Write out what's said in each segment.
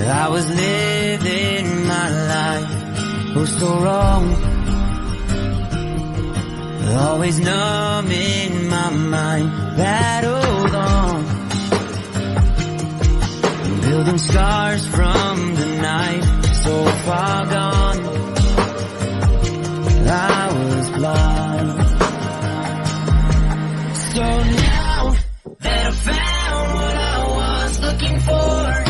I was living my life, oh so wrong. Always numb in my mind, battled on, building scars from the night, so far gone. I was blind. So now that I found what I was looking for,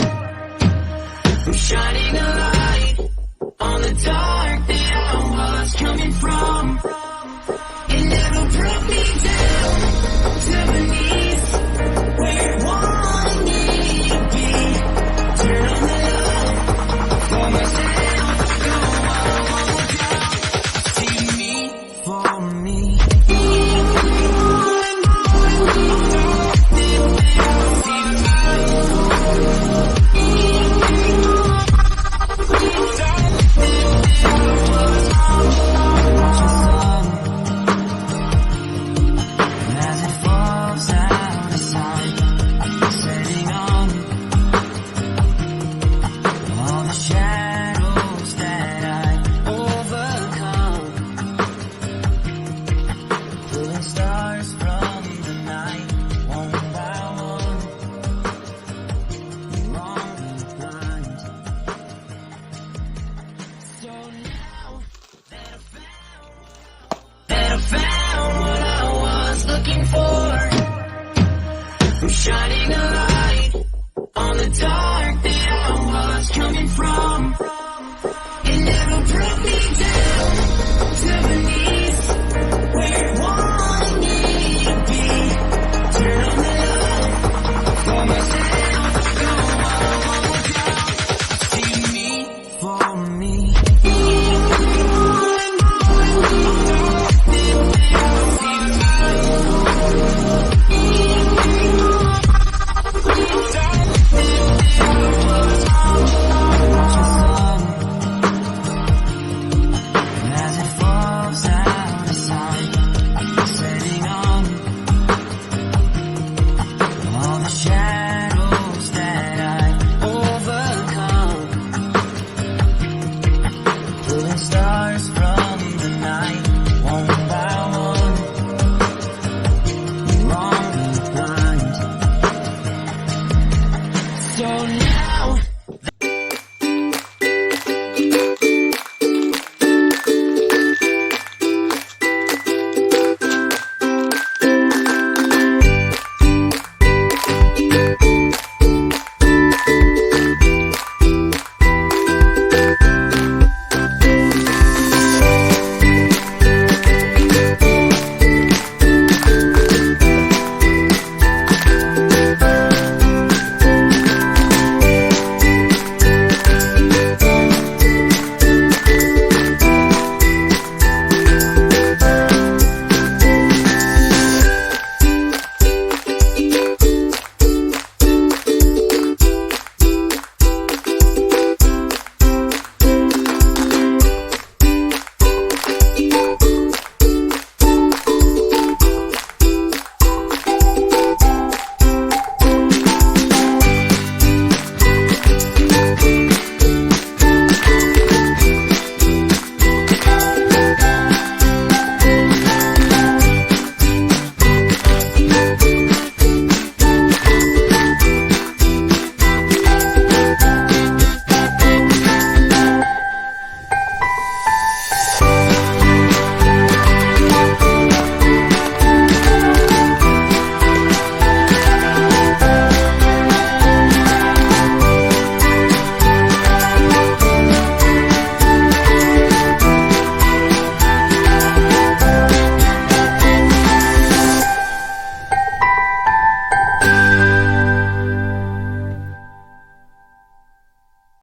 I'm shining a light on the dark that I was coming from. It never brought me down to beneath where it wanted me to be. Turn on the light for myself, go all down. See me for me. Stars from the night, one by one, along the lines. So now that I found what I was looking for, I'm shining a light on the dark that I was coming from. It never brought me down to beneath where it was. Stars from the night, one by one, along the lines. So